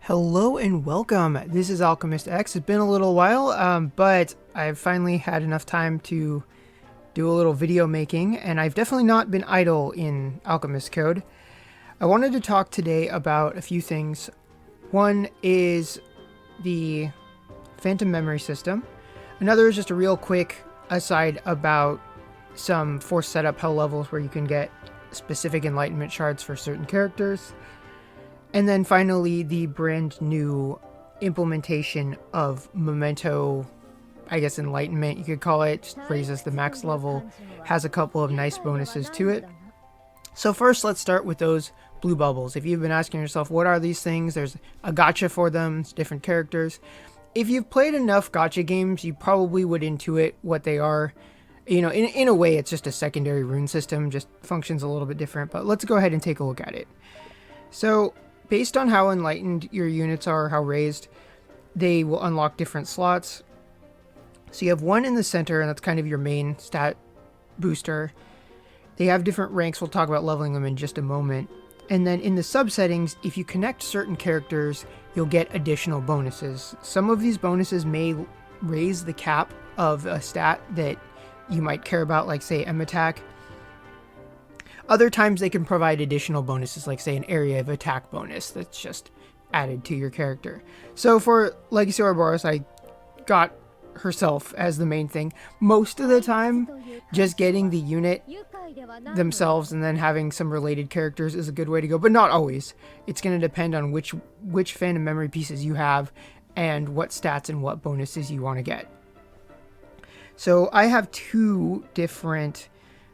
Hello and welcome. This is Alchemist X. It's been a little while, but I've finally had enough time to do a little video making, and I've definitely not been idle in Alchemist Code. I wanted to talk today about a few things. One is the Phantom Memory System. Another is just a real quick aside about some forced setup hell levels where you can get specific enlightenment shards for certain characters. And then finally, the brand new implementation of Memento, I guess Enlightenment, you could call it, just raises the max level, has a couple of nice bonuses to it. So first, let's start with those blue bubbles. If you've been asking yourself, what are these things? There's a gacha for them, it's different characters. If you've played enough gacha games, you probably would intuit what they are. You know, in a way, it's just a secondary rune system, just functions a little bit different, but let's go ahead and take a look at it. So, based on how enlightened your units are, how raised, they will unlock different slots. So you have one in the center, and that's kind of your main stat booster. They have different ranks. We'll talk about leveling them in just a moment. And then in the subsettings, if you connect certain characters, you'll get additional bonuses. Some of these bonuses may raise the cap of a stat that you might care about, like say M attack. Other times they can provide additional bonuses, like say an area of attack bonus that's just added to your character. So for Legacy Ouroboros, I got herself as the main thing. Most of the time, just getting the unit themselves and then having some related characters is a good way to go, but not always. It's going to depend on which Phantom Memory pieces you have and what stats and what bonuses you want to get. So I have two different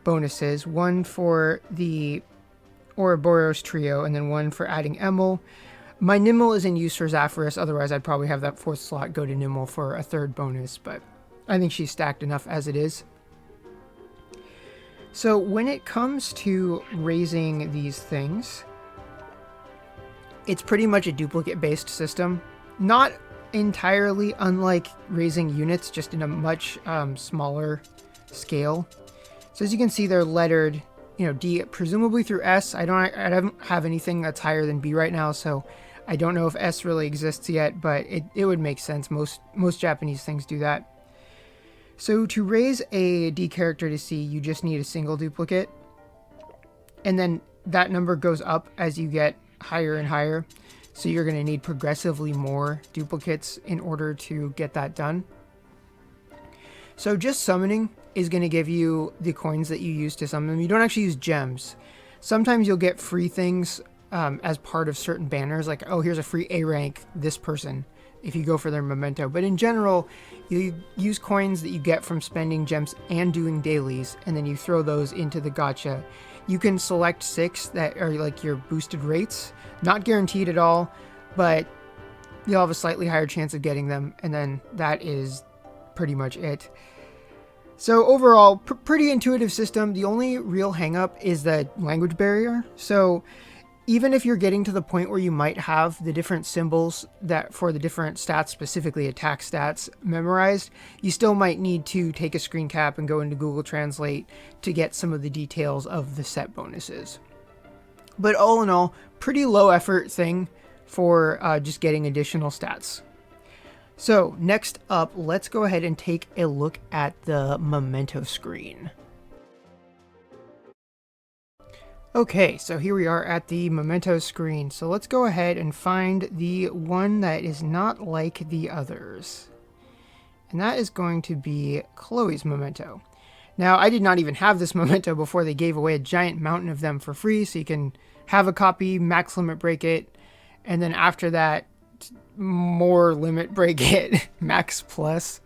bonuses, one for the Ouroboros trio and then one for adding Emmel. My Emmel is in use for Zafiris, otherwise I'd probably have that fourth slot go to Emmel for a third bonus, but I think she's stacked enough as it is. So when it comes to raising these things, it's pretty much a duplicate based system. Not entirely unlike raising units, just in a much smaller scale. So as you can see, they're lettered, D, presumably through S. I don't have anything that's higher than B right now, so I don't know if S really exists yet, but it would make sense. Most Japanese things do that. So to raise a D character to C, you just need a single duplicate. And then that number goes up as you get higher and higher. So you're going to need progressively more duplicates in order to get that done. So just summoning is going to give you the coins that you use to summon them. You don't actually use gems. Sometimes you'll get free things as part of certain banners, like, oh, here's a free A rank, this person, if you go for their memento. But in general, you use coins that you get from spending gems and doing dailies, and then you throw those into the gacha. You can select 6 that are like your boosted rates, not guaranteed at all, but you'll have a slightly higher chance of getting them, and then that is pretty much it. So overall, pretty intuitive system. The only real hang-up is the language barrier. So even if you're getting to the point where you might have the different symbols that for the different stats, specifically attack stats, memorized, you still might need to take a screen cap and go into Google Translate to get some of the details of the set bonuses. But all in all, pretty low effort thing for just getting additional stats. So next up, let's go ahead and take a look at the memento screen. Okay, so here we are at the memento screen. So let's go ahead and find the one that is not like the others. And that is going to be Chloe's memento. Now, I did not even have this memento before they gave away a giant mountain of them for free, so you can have a copy, max limit break it, and then after that, more limit break it, max plus.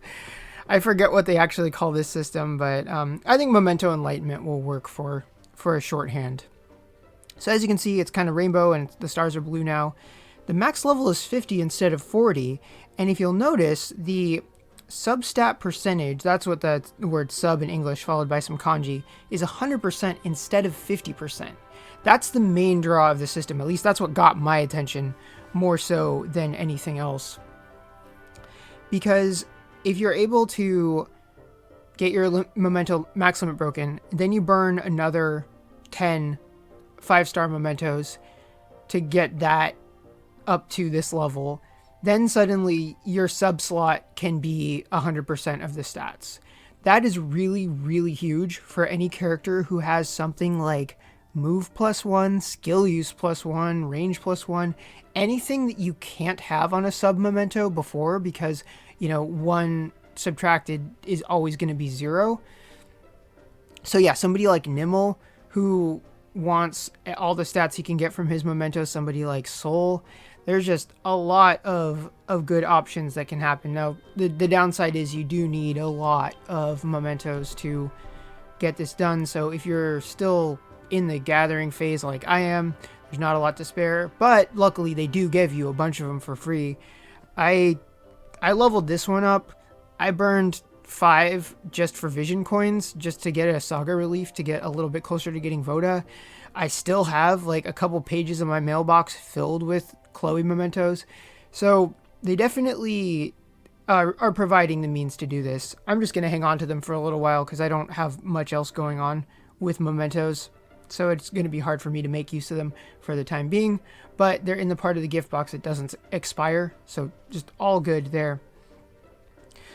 I forget what they actually call this system, but I think Memento Enlightenment will work for a shorthand. So as you can see, it's kind of rainbow and the stars are blue now. The max level is 50 instead of 40, and if you'll notice, the substat percentage, that's what the word sub in English followed by some kanji, is 100% instead of 50%. That's the main draw of the system, at least that's what got my attention more so than anything else. Because if you're able to get your memento max limit broken, then you burn another 10 5-star mementos to get that up to this level, then suddenly your sub slot can be 100% of the stats. That is really, really huge for any character who has something like move +1, skill use +1, range +1, anything that you can't have on a sub memento before, because, you know, 1 subtracted is always going to be 0. So yeah, somebody like Enmel, who wants all the stats he can get from his memento, somebody like Soul, there's just a lot of good options that can happen. Now, the downside is you do need a lot of mementos to get this done, so if you're still in the gathering phase like I am, there's not a lot to spare, but luckily they do give you a bunch of them for free. I leveled this one up. I burned 5 just for vision coins, just to get a saga relief, to get a little bit closer to getting Voda. I still have like a couple pages of my mailbox filled with Chloe mementos, so they definitely are providing the means to do this. I'm just going to hang on to them for a little while because I don't have much else going on with mementos, so it's going to be hard for me to make use of them for the time being, but they're in the part of the gift box that doesn't expire, so just all good there.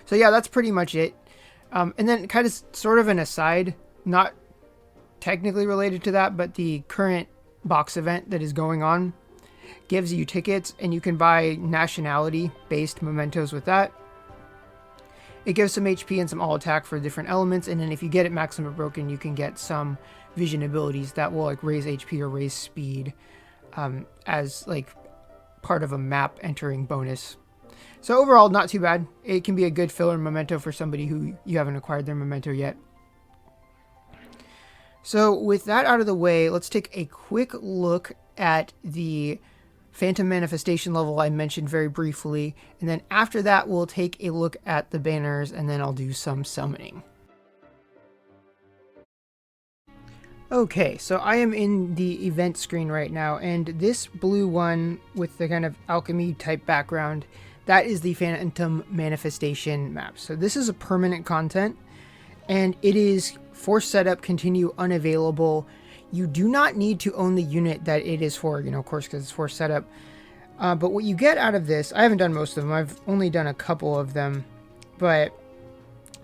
So yeah, that's pretty much it. And then kind of sort of an aside, not technically related to that, but the current box event that is going on gives you tickets, and you can buy nationality-based mementos with that. It gives some HP and some all attack for different elements, and then if you get it maximum broken, you can get some vision abilities that will like raise HP or raise speed as like part of a map entering bonus. So overall, not too bad. It can be a good filler memento for somebody who you haven't acquired their memento yet. So with that out of the way, let's take a quick look at the Phantom Manifestation level I mentioned very briefly, and then after that we'll take a look at the banners, and then I'll do some summoning. Okay, so I am in the event screen right now, and this blue one with the kind of alchemy type background, that is the Phantom Manifestation map. So this is a permanent content, and it is force setup, continue, unavailable. You do not need to own the unit that it is for, you know, of course, because it's force setup. But what you get out of this, I haven't done most of them, I've only done a couple of them, but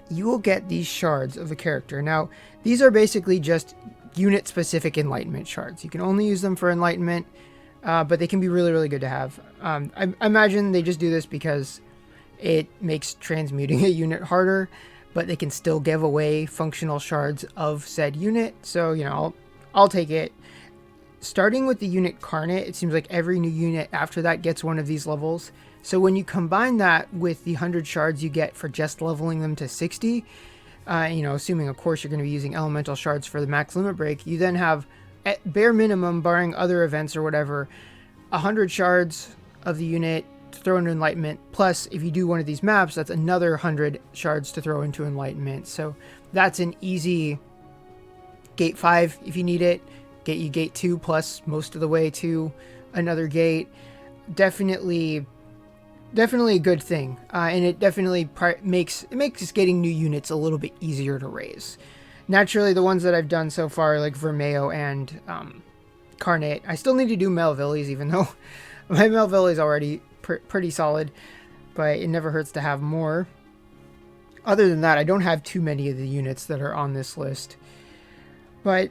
you will get these shards of a character. Now, these are basically just unit-specific enlightenment shards. You can only use them for enlightenment, but they can be really, really good to have. I imagine they just do this because it makes transmuting a unit harder, but they can still give away functional shards of said unit. So, you know, I'll take it. Starting with the unit Carnet, it seems like every new unit after that gets one of these levels. So when you combine that with the 100 shards you get for just leveling them to 60, you know, assuming of course you're going to be using elemental shards for the max limit break, you then have, at bare minimum, barring other events or whatever, 100 shards of the unit to throw into enlightenment, plus if you do one of these maps, that's another 100 shards to throw into enlightenment. So that's an easy gate 5 if you need it, get you gate 2 plus most of the way to another gate. Definitely a good thing, and it definitely makes getting new units a little bit easier to raise. Naturally, the ones that I've done so far, like Vermeo and Carnet, I still need to do Melvilles, even though my Melville is already pretty solid, but it never hurts to have more. Other than that, I don't have too many of the units that are on this list. But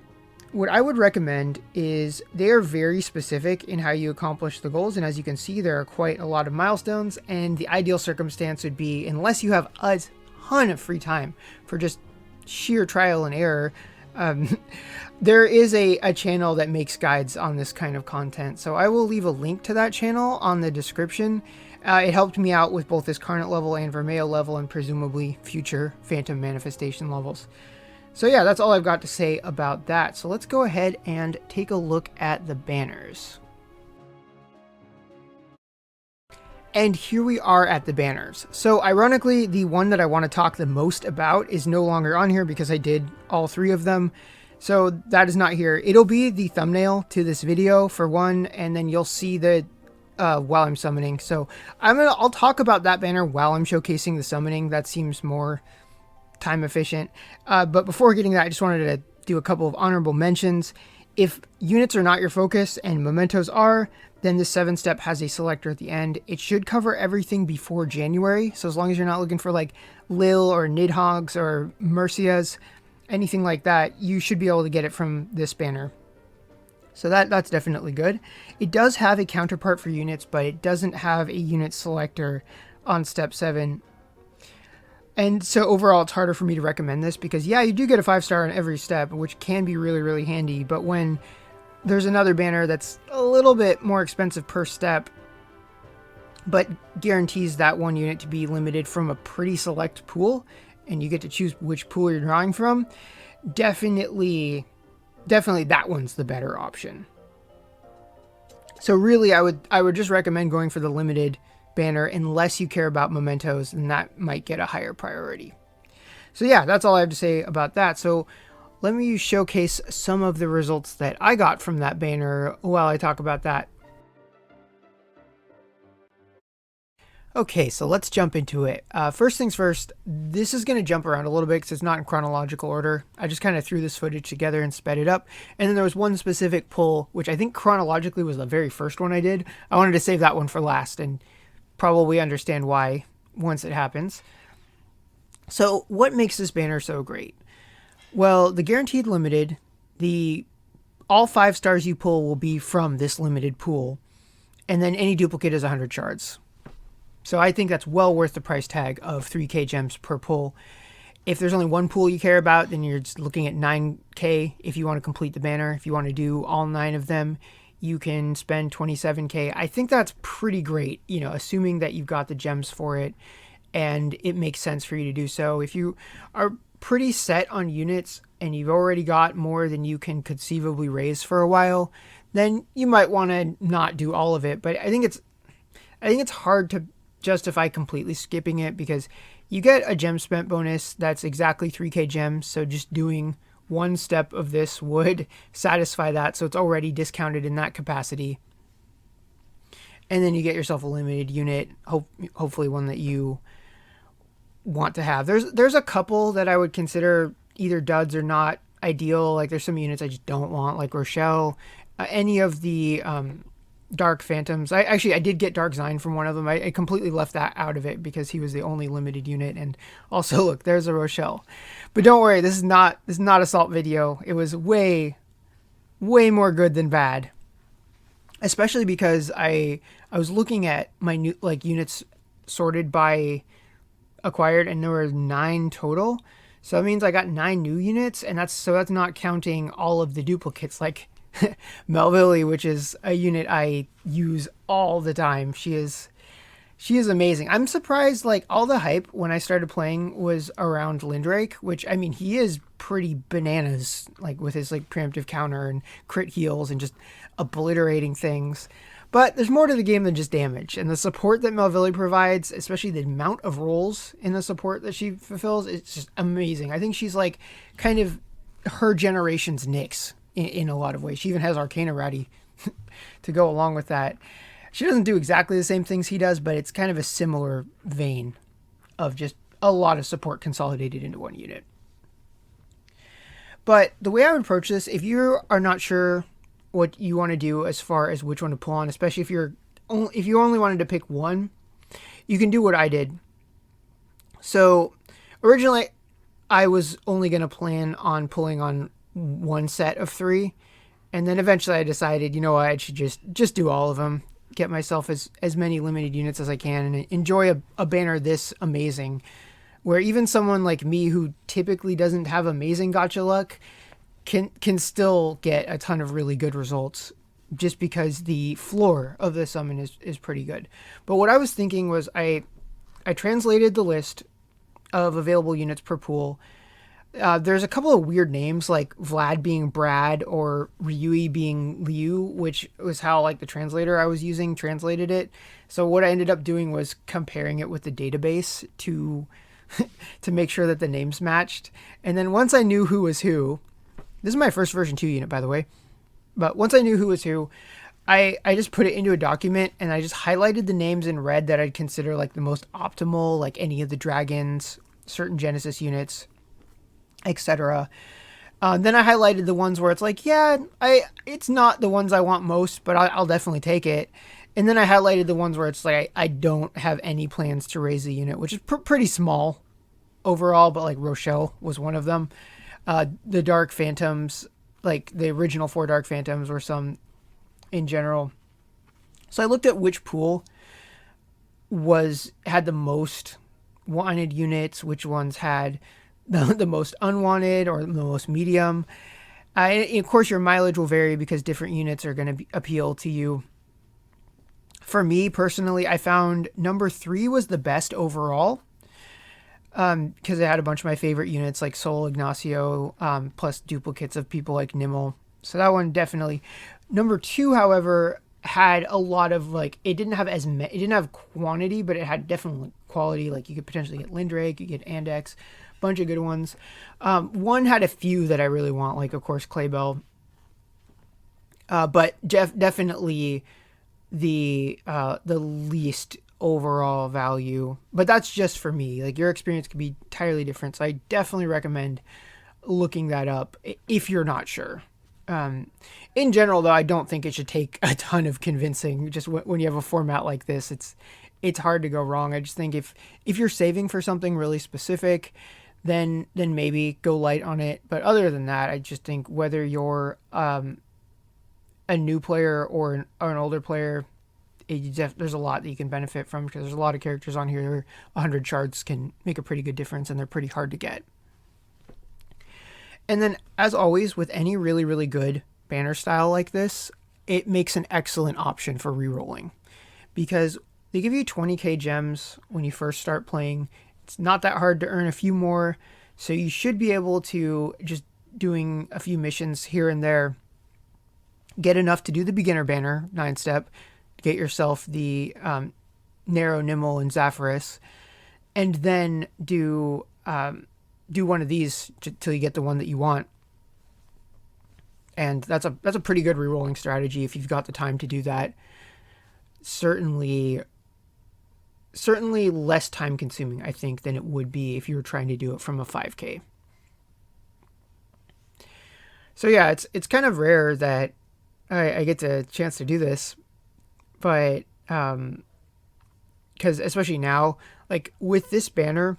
what I would recommend is they are very specific in how you accomplish the goals, and as you can see, there are quite a lot of milestones, and the ideal circumstance would be, unless you have a ton of free time for just sheer trial and error, there is a channel that makes guides on this kind of content, so I will leave a link to that channel on the description. It helped me out with both this Carnet level and Vermeo level, and presumably future Phantom Manifestation levels. So yeah, that's all I've got to say about that. So let's go ahead and take a look at the banners. And here we are at the banners. So ironically, the one that I want to talk the most about is no longer on here because I did all 3 of them. So that is not here. It'll be the thumbnail to this video for one, and then you'll see the while I'm summoning. So I'll talk about that banner while I'm showcasing the summoning. That seems more time efficient. But before getting that, I just wanted to do a couple of honorable mentions. If units are not your focus and mementos are, then the 7-step has a selector at the end. It should cover everything before January. So as long as you're not looking for like Lil or Nidhogg's or Mercia's, anything like that, you should be able to get it from this banner. So that's definitely good. It does have a counterpart for units, but it doesn't have a unit selector on step 7. And so overall, it's harder for me to recommend this because, yeah, you do get a 5-star on every step, which can be really, really handy. But when there's another banner that's a little bit more expensive per step, but guarantees that one unit to be limited from a pretty select pool, and you get to choose which pool you're drawing from, definitely that one's the better option. So really, I would just recommend going for the limited banner unless you care about mementos, and that might get a higher priority. So yeah, that's all I have to say about that. So let me showcase some of the results that I got from that banner while I talk about that. Okay, so let's jump into it. First things first, this is going to jump around a little bit because it's not in chronological order. I just kind of threw this footage together and sped it up. And then there was one specific pull, which I think chronologically was the very first one I did. I wanted to save that one for last and probably understand why once it happens. So what makes this banner so great? Well, the guaranteed limited, all 5 stars you pull will be from this limited pool. And then any duplicate is 100 shards. So I think that's well worth the price tag of 3k gems per pull. If there's only one pool you care about, then you're just looking at 9k if you want to complete the banner. If you want to do all 9 of them, you can spend 27k. I think that's pretty great, assuming that you've got the gems for it and it makes sense for you to do so. If you are pretty set on units and you've already got more than you can conceivably raise for a while, then you might want to not do all of it. But I think it's hard to justify completely skipping it because you get a gem spent bonus that's exactly 3k gems, so just doing one step of this would satisfy that, so it's already discounted in that capacity. And then you get yourself a limited unit, hopefully one that you want to have. There's a couple that I would consider either duds or not ideal. Like there's some units I just don't want, like Rochelle, any of the Dark Phantoms. I did get Dark Zain from one of them. I completely left that out of it because he was the only limited unit. And also, look, there's a Rochelle. But don't worry, this is not Assault video. It was way more good than bad. Especially because I was looking at my new units sorted by acquired, and there were 9 total. So that means I got 9 new units, and that's not counting all of the duplicates like Melvray, which is a unit I use all the time. She is amazing. I'm surprised, all the hype when I started playing was around Lindlake, which, I mean, he is pretty bananas, with his preemptive counter and crit heals and just obliterating things. But there's more to the game than just damage, and the support that Melvray provides, especially the amount of roles in the support that she fulfills, it's just amazing. I think she's kind of her generation's Nyx in a lot of ways. She even has Arcana Ratty to go along with that. She doesn't do exactly the same things he does, but it's kind of a similar vein of just a lot of support consolidated into one unit. But the way I would approach this, if you are not sure what you want to do as far as which one to pull on, especially if you only wanted to pick one, you can do what I did. So originally I was only going to plan on pulling on one set of 3, and then eventually I decided, I should just do all of them, get myself as many limited units as I can, and enjoy a banner this amazing, where even someone like me who typically doesn't have amazing gacha luck can still get a ton of really good results just because the floor of the summon is pretty good. But what I was thinking was I translated the list of available units per pool. There's a couple of weird names, like Vlad being Brad or Ryui being Liu, which was how the translator I was using translated it. So what I ended up doing was comparing it with the database to make sure that the names matched. And then once I knew who was who, this is my first version 2 unit, by the way, but once I knew who was who, I just put it into a document and I just highlighted the names in red that I'd consider the most optimal, any of the dragons, certain Genesis units, etc. Then I highlighted the ones where it's like, yeah, it's not the ones I want most, but I'll definitely take it. And then I highlighted the ones where it's like I don't have any plans to raise the unit, which is pretty small overall, but like Rochelle was one of them. The Dark Phantoms, like the original 4 Dark Phantoms, or some in general. So I looked at which pool had the most wanted units, which ones had the most unwanted or the most medium. Of course, your mileage will vary because different units are going to appeal to you. For me personally, I found number 3 was the best overall, because it had a bunch of my favorite units like Sol, Ignacio, plus duplicates of people like Enmel. So that one definitely. Number 2, however, had a lot of like, it didn't have quantity, but it had definitely quality. Like you could potentially get Lindlake, you get Andex, bunch of good ones. One had a few that I really want, like of course Clable, but definitely the least overall value. But that's just for me. Like your experience could be entirely different. So I definitely recommend looking that up if you're not sure. In general, though, I don't think it should take a ton of convincing. Just when you have a format like this, it's hard to go wrong. I just think if you're saving for something really specific, then maybe go light on it. But other than that, I just think whether you're a new player or an older player, there's a lot that you can benefit from, because there's a lot of characters on here. 100 shards can make a pretty good difference, and they're pretty hard to get. And then, as always, with any really, really good banner style like this, it makes an excellent option for rerolling, because they give you 20k gems when you first start playing. It's not that hard to earn a few more, so you should be able to, just doing a few missions here and there, get enough to do the beginner banner 9-step, get yourself the narrow Enmel and Zafiris, and then do one of these till you get the one that you want. And that's a pretty good rerolling strategy if you've got the time to do that. Certainly less time consuming, I think, than it would be if you were trying to do it from a 5k. So yeah, it's kind of rare that I get the chance to do this, but because especially now, like with this banner,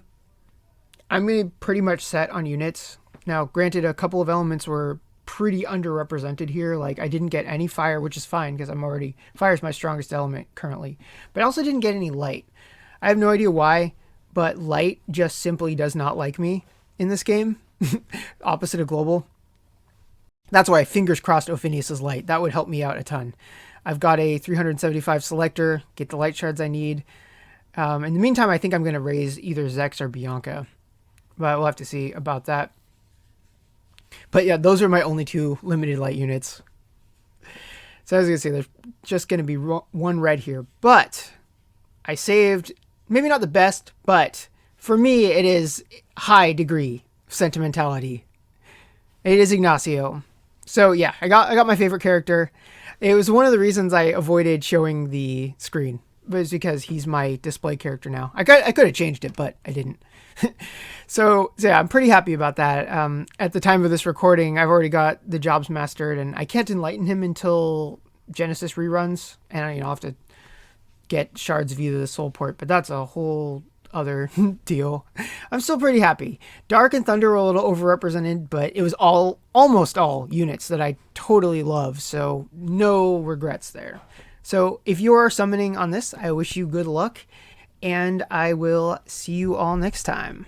I'm going to be pretty much set on units. Now, granted, a couple of elements were pretty underrepresented here. Like I didn't get any fire, which is fine because fire's my strongest element currently. But I also didn't get any light. I have no idea why, but light just simply does not like me in this game. Opposite of global. That's why fingers crossed Ophinius is light. That would help me out a ton. I've got a 375 selector, get the light shards I need. In the meantime, I think I'm going to raise either Zex or Bianca, but we'll have to see about that. But yeah, those are my only 2 limited light units. So I was going to say, there's just going to be one red here, but I saved, maybe not the best, but for me, it is high degree of sentimentality. It is Ignacio. So yeah, I got my favorite character. It was one of the reasons I avoided showing the screen, but it's because he's my display character now. I could have changed it, but I didn't. So yeah, I'm pretty happy about that. At the time of this recording, I've already got the jobs mastered, and I can't enlighten him until Genesis reruns, and I'll have to get shards via the soul port, but that's a whole other deal. I'm still pretty happy. Dark and Thunder were a little overrepresented, but it was almost all units that I totally love, so no regrets there. So if you are summoning on this, I wish you good luck, and I will see you all next time.